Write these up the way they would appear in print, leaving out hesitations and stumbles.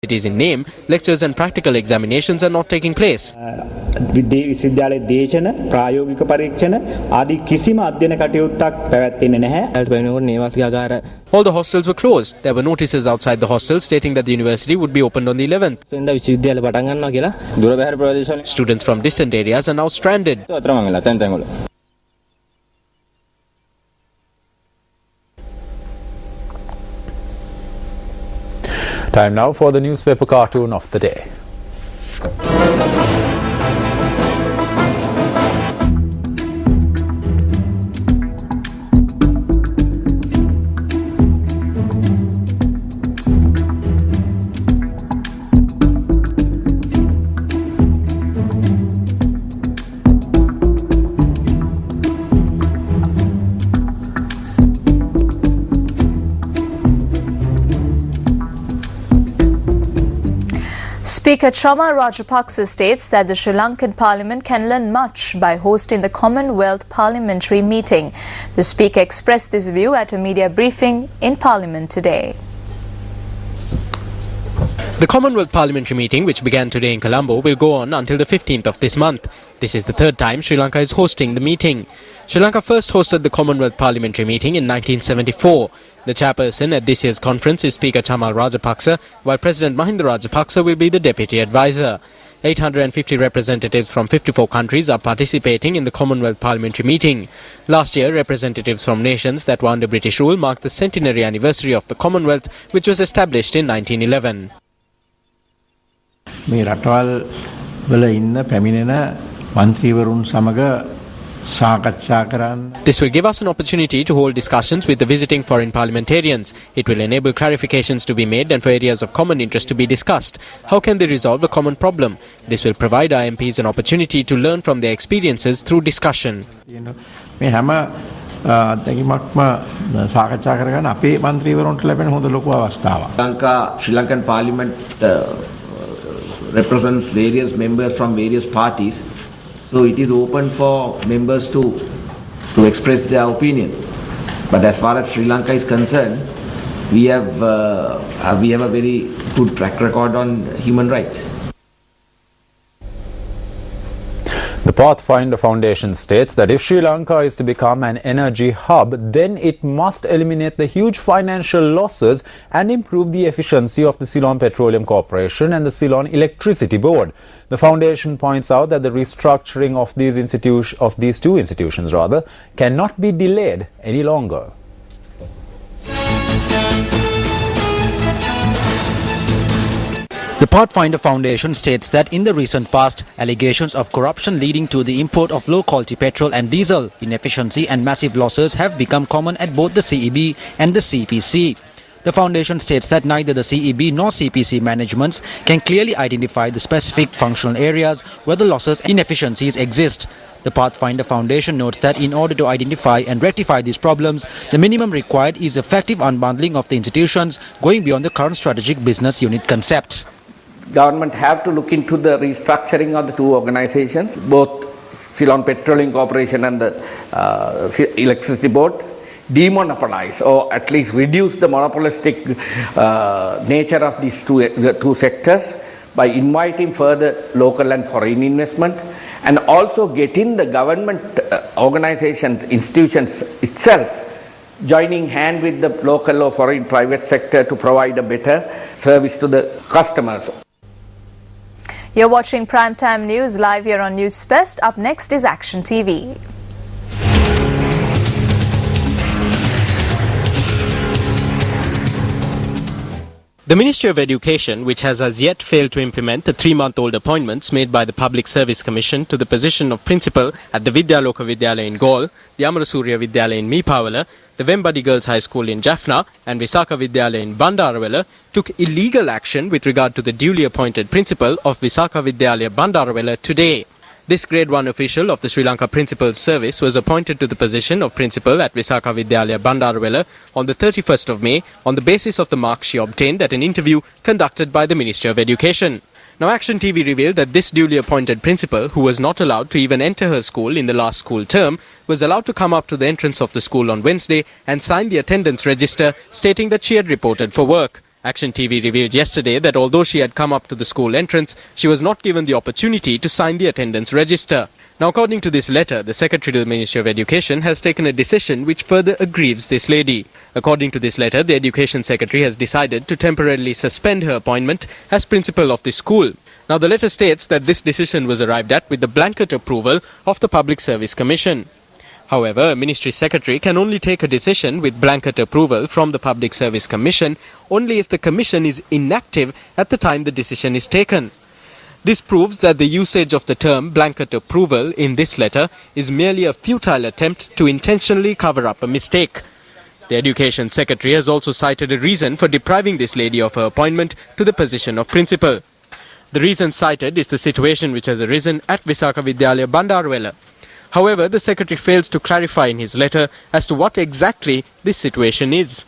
It is in name. Lectures and practical examinations are not taking place. විශ්වවිද්‍යාලයේ දේශන ප්‍රායෝගික පරීක්ෂණ ආදී කිසිම අධ්‍යයන කටයුත්තක් පැවැත්වෙන්නේ නැහැ. All the hostels were closed. There were notices outside the hostels stating that the university would be opened on the 11th. Students from distant areas are now stranded. Time now for the newspaper cartoon of the day. Speaker Chama Rajapaksa states that the Sri Lankan Parliament can learn much by hosting the Commonwealth Parliamentary Meeting. The Speaker expressed this view at a media briefing in Parliament today. The Commonwealth Parliamentary Meeting, which began today in Colombo, will go on until the 15th of this month. This is the third time Sri Lanka is hosting the meeting. Sri Lanka first hosted the Commonwealth Parliamentary Meeting in 1974. The chairperson at this year's conference is Speaker Chama Rajapaksa, while President Mahinda Rajapaksa will be the deputy advisor. 850 representatives from 54 countries are participating in the Commonwealth Parliamentary Meeting. Last year, representatives from nations that were under British rule marked the centenary anniversary of the Commonwealth, which was established in 1911. මේ රටවල් වල ඉන්න පැමිණෙන മന്ത്രിවරුන් සමග සාකච්ඡා කරන්න. This will give us an opportunity to hold discussions with the visiting foreign parliamentarians. It will enable clarifications to be made and for areas of common interest to be discussed. How can they resolve a common problem? This will provide our MPs an opportunity to learn from their experiences through discussion. මේ හැම අත්දැකීමක්ම සාකච්ඡා කරගන්න අපේ മന്ത്രിවරුන්ට ලැබෙන හොඳ ලොකු අවස්ථාවක්. Sri Lankan Parliament represents various members from various parties, so it is open for members to express their opinion. But as far as Sri Lanka is concerned, we have a very good track record on human rights. The Pathfinder Foundation states that if Sri Lanka is to become an energy hub, then it must eliminate the huge financial losses and improve the efficiency of the Ceylon Petroleum Corporation and the Ceylon Electricity Board. The foundation points out that the restructuring of these two institutions cannot be delayed any longer. The Pathfinder Foundation states that in the recent past, allegations of corruption leading to the import of low-quality petrol and diesel, inefficiency and massive losses have become common at both the CEB and the CPC. The foundation states that neither the CEB nor CPC managements can clearly identify the specific functional areas where the losses and inefficiencies exist. The Pathfinder Foundation notes that in order to identify and rectify these problems, the minimum required is effective unbundling of the institutions going beyond the current strategic business unit concept. Government have to look into the restructuring of the two organizations, both Ceylon Petroleum Corporation and the Electricity Board, demonopolize or at least reduce the monopolistic nature of these two sectors by inviting further local and foreign investment, and also getting the government organizations, institutions itself joining hand with the local or foreign private sector to provide a better service to the customers. You're watching Primetime News live here on News Fest. Up next is Action TV. The Ministry of Education, which has as yet failed to implement the 3-month-old appointments made by the Public Service Commission to the position of principal at the Vidyaloka Vidyalaya in Galle, the Amarasurya Vidyalaya in Meepawala, the Vembadi Girls High School in Jaffna and Visakha Vidyalaya in Bandarawala, took illegal action with regard to the duly appointed principal of Visakha Vidyalaya Bandarawala today. This Grade 1 official of the Sri Lanka Principal's Service was appointed to the position of principal at Visakha Vidyalaya Bandarawala on the 31st of May on the basis of the marks she obtained at an interview conducted by the Ministry of Education. Now, Action TV revealed that this duly appointed principal, who was not allowed to even enter her school in the last school term, was allowed to come up to the entrance of the school on Wednesday and sign the attendance register stating that she had reported for work. Action TV revealed yesterday that although she had come up to the school entrance, she was not given the opportunity to sign the attendance register. Now, according to this letter, the Secretary to the Ministry of Education has taken a decision which further aggrieves this lady. According to this letter, the Education Secretary has decided to temporarily suspend her appointment as principal of the school. Now, the letter states that this decision was arrived at with the blanket approval of the Public Service Commission. However, a Ministry Secretary can only take a decision with blanket approval from the Public Service Commission only if the Commission is inactive at the time the decision is taken. This proves that the usage of the term blanket approval in this letter is merely a futile attempt to intentionally cover up a mistake. The Education Secretary has also cited a reason for depriving this lady of her appointment to the position of principal. The reason cited is the situation which has arisen at Visaka Vidyalaya Bandarwala. However, the Secretary fails to clarify in his letter as to what exactly this situation is.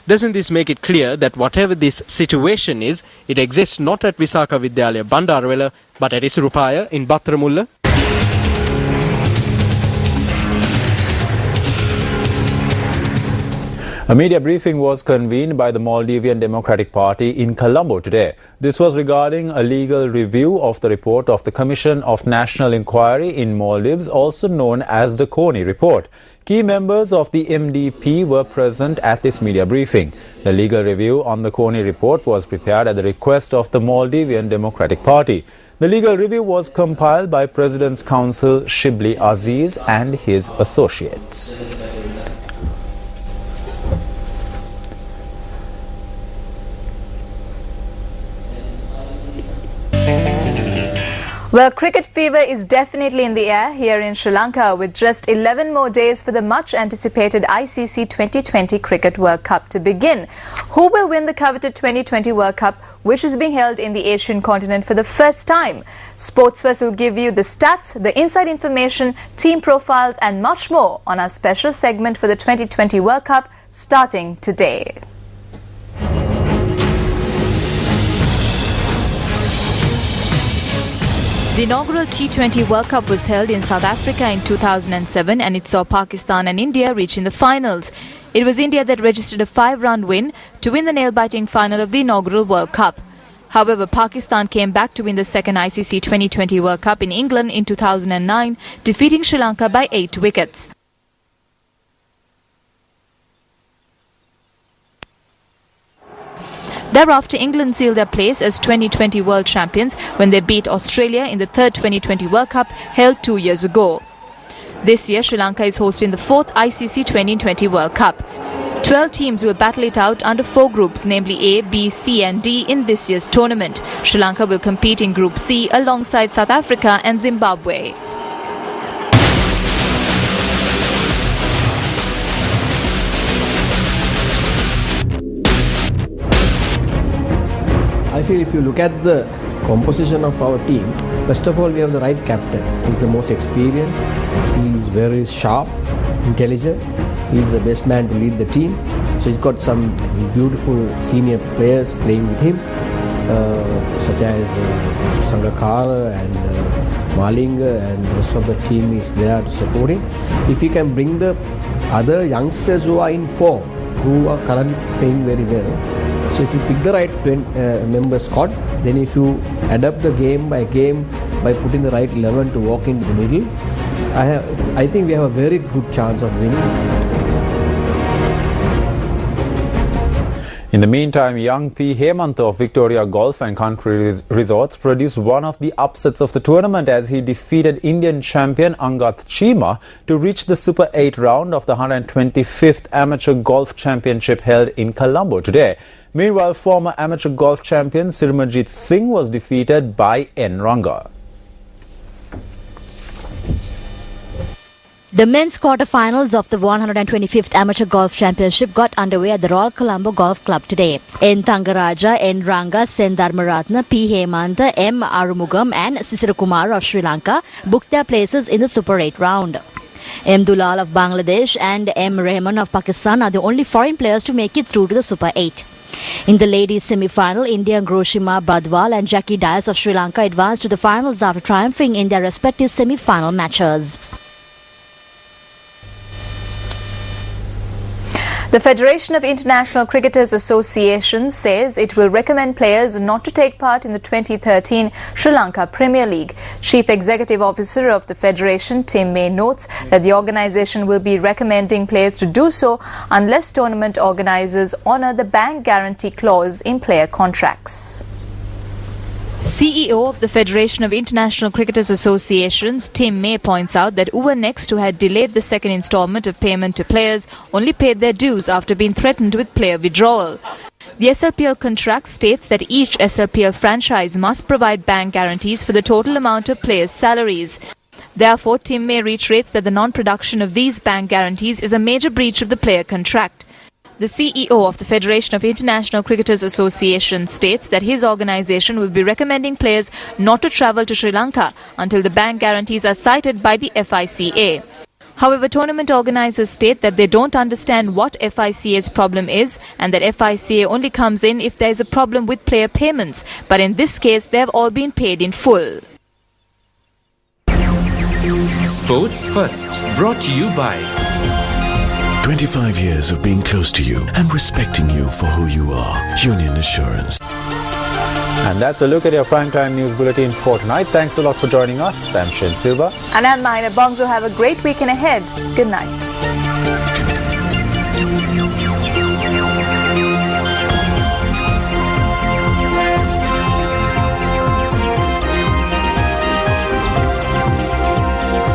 Doesn't this make it clear that whatever this situation is, it exists not at Visaka Vidyalaya Bandarwala but at Isurupaya in Batramulla? A media briefing was convened by the Maldivian Democratic Party in Colombo today. This was regarding a legal review of the report of the Commission of National Inquiry in Maldives, also known as the Coney Report. Key members of the MDP were present at this media briefing. The legal review on the Coney Report was prepared at the request of the Maldivian Democratic Party. The legal review was compiled by President's Counsel Shibli Aziz and his associates. Well, cricket fever is definitely in the air here in Sri Lanka with just 11 more days for the much anticipated ICC 2020 Cricket World Cup to begin. Who will win the coveted 2020 World Cup, which is being held in the Asian continent for the first time? Sportsverse will give you the stats, the inside information, team profiles and much more on our special segment for the 2020 World Cup starting today. The inaugural T20 World Cup was held in South Africa in 2007 and it saw Pakistan and India reach in the finals. It was India that registered a 5-run win to win the nail-biting final of the inaugural World Cup. However, Pakistan came back to win the second ICC 2020 World Cup in England in 2009, defeating Sri Lanka by 8 wickets. Thereafter, England sealed their place as 2020 world champions when they beat Australia in the third 2020 World Cup held 2 years ago. This year, Sri Lanka is hosting the fourth ICC 2020 World Cup. 12 teams will battle it out under 4 groups, namely A, B, C and D in this year's tournament. Sri Lanka will compete in Group C alongside South Africa and Zimbabwe. I feel if you look at the composition of our team, first of all we have the right captain. He's the most experienced, he's very sharp, intelligent, he's the best man to lead the team. So he's got some beautiful senior players playing with him, such as Sangakkara and Malinga, and the rest of the team is there to support him. If he can bring the other youngsters who are in form, who are currently playing very well, so if you pick the right member squad, then if you adapt the game by putting the right 11 to walk into the middle, I think we have a very good chance of winning. In the meantime, young P. Hemantha of Victoria Golf and Country Resorts produced one of the upsets of the tournament as he defeated Indian champion Angat Chima to reach the Super 8 round of the 125th Amateur Golf Championship held in Colombo today. Meanwhile, former amateur golf champion Sirmanjit Singh was defeated by N. Ranga. The men's quarter-finals of the 125th Amateur Golf Championship got underway at the Royal Colombo Golf Club today. N. Thangaraja, N. Ranga, Sen Dharmaratna, P. Hemantha, M. Arumugam and Sisirakumar of Sri Lanka booked their places in the Super 8 round. M. Dulal of Bangladesh and M. Rehman of Pakistan are the only foreign players to make it through to the Super 8. In the ladies' semi-final, Indian Groshima Badwal and Jackie Dias of Sri Lanka advanced to the finals after triumphing in their respective semi-final matches. The Federation of International Cricketers Association says it will recommend players not to take part in the 2013 Sri Lanka Premier League. Chief Executive Officer of the Federation, Tim May, notes that the organisation will be recommending players to do so unless tournament organisers honour the bank guarantee clause in player contracts. CEO of the Federation of International Cricketers Associations, Tim May, points out that Next, who had delayed the second instalment of payment to players, only paid their dues after being threatened with player withdrawal. The SLPL contract states that each SLPL franchise must provide bank guarantees for the total amount of players' salaries. Therefore, Tim May reiterates that the non-production of these bank guarantees is a major breach of the player contract. The CEO of the Federation of International Cricketers Association states that his organisation will be recommending players not to travel to Sri Lanka until the bank guarantees are cited by the FICA. However, tournament organisers state that they don't understand what FICA's problem is and that FICA only comes in if there is a problem with player payments. But in this case, they have all been paid in full. Sports First, brought to you by 25 years of being close to you and respecting you for who you are. Union Assurance. And that's a look at your Primetime News Bulletin for tonight. Thanks a lot for joining us. I'm Shin Silva. And I'm Mahina Bongso. Have a great weekend ahead. Good night.